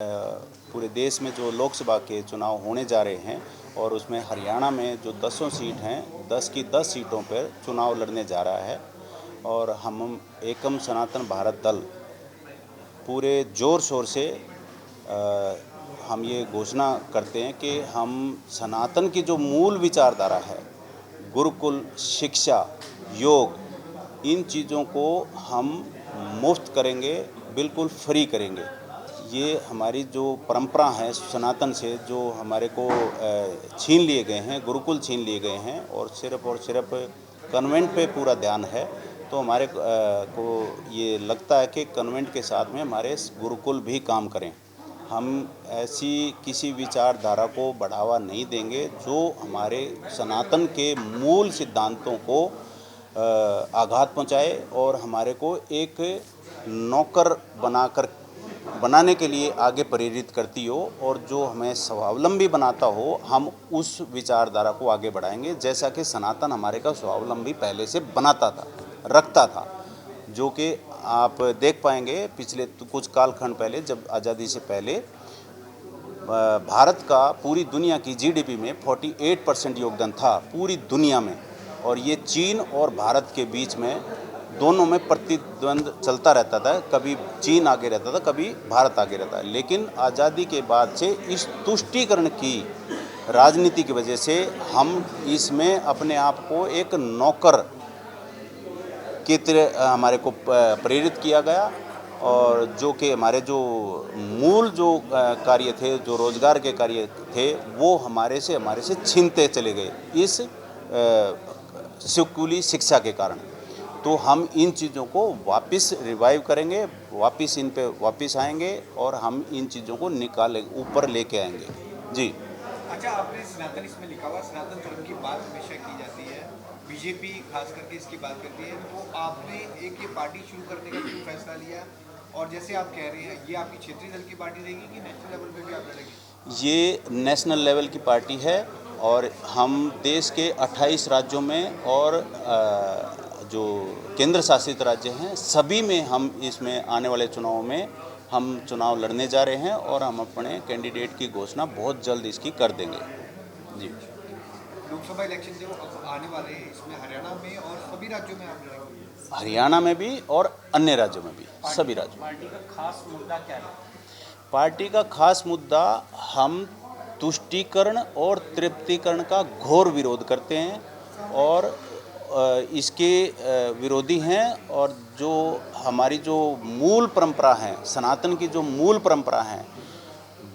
पूरे देश में जो लोकसभा के चुनाव होने जा रहे हैं और उसमें हरियाणा में जो 10 सीट हैं, 10 की 10 सीटों पर चुनाव लड़ने जा रहा है। और हम एकम सनातन भारत दल पूरे ज़ोर शोर से हम ये घोषणा करते हैं कि हम सनातन की जो मूल विचारधारा है, गुरुकुल शिक्षा, योग, इन चीज़ों को हम मुफ्त करेंगे, बिल्कुल फ्री करेंगे। ये हमारी जो परंपरा है सनातन से, जो हमारे को छीन लिए गए हैं, गुरुकुल छीन लिए गए हैं और सिर्फ कन्वेंट पे पूरा ध्यान है। तो हमारे को ये लगता है कि कन्वेंट के साथ में हमारे गुरुकुल भी काम करें। हम ऐसी किसी विचारधारा को बढ़ावा नहीं देंगे जो हमारे सनातन के मूल सिद्धांतों को आघात पहुंचाए और हमारे को एक नौकर बनाने के लिए आगे प्रेरित करती हो, और जो हमें स्वावलंबी बनाता हो, हम उस विचारधारा को आगे बढ़ाएंगे। जैसा कि सनातन हमारे का स्वावलंबी पहले से बनाता था, रखता था, जो कि आप देख पाएंगे पिछले कुछ कालखंड पहले, जब आज़ादी से पहले भारत का पूरी दुनिया की जीडीपी में 48% योगदान था पूरी दुनिया में। और ये चीन और भारत के बीच में दोनों में प्रतिद्वंद चलता रहता था, कभी चीन आगे रहता था, कभी भारत आगे रहता है। लेकिन आज़ादी के बाद से इस तुष्टीकरण की राजनीति की वजह से हम इसमें अपने आप को एक नौकर की तरह हमारे को प्रेरित किया गया, और जो कि हमारे जो मूल जो कार्य थे, जो रोजगार के कार्य थे, वो हमारे से छीनते चले गए इस स्कूली शिक्षा के कारण। तो हम इन चीज़ों को वापस रिवाइव करेंगे, इन पे वापस आएंगे और हम इन चीज़ों को ऊपर लेके आएंगे। जी। अच्छा, आपने सनातन इसमें लिखा हुआ, सनातन धर्म की बात हमेशा की जाती है, बीजेपी खास करके इसकी बात करती है। तो आपने एक ये पार्टी शुरू करने का क्यों फैसला लिया? और जैसे आप कह रहे हैं, ये आपकी क्षेत्रीय दल की पार्टी रहेगी कि नेशनल लेवल पे भी आप लड़ेंगे? ये नेशनल लेवल की पार्टी है और हम देश के 28 राज्यों में और जो केंद्र शासित राज्य हैं सभी में हम इसमें आने वाले चुनाव में हम चुनाव लड़ने जा रहे हैं, और हम अपने कैंडिडेट की घोषणा बहुत जल्द इसकी कर देंगे। जी। लोकसभा इलेक्शन जो अब आने वाले हैं, इसमें हरियाणा में और सभी राज्यों में आप लड़ेंगे? हरियाणा में भी और अन्य राज्यों में भी, सभी राज्यों में। पार्टी का खास मुद्दा क्या है? पार्टी का खास मुद्दा, हम तुष्टीकरण और तृप्तिकरण का घोर विरोध करते हैं और इसके विरोधी हैं। और जो हमारी जो मूल परंपरा है, सनातन की जो मूल परंपरा है,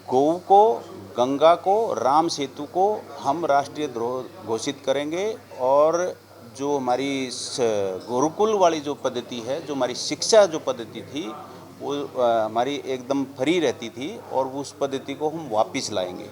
गौ को, गंगा को, राम सेतु को हम राष्ट्रीय धरोहर घोषित करेंगे। और जो हमारी गुरुकुल वाली जो पद्धति है, जो हमारी शिक्षा जो पद्धति थी, वो हमारी एकदम फ्री रहती थी, और उस पद्धति को हम वापस लाएंगे।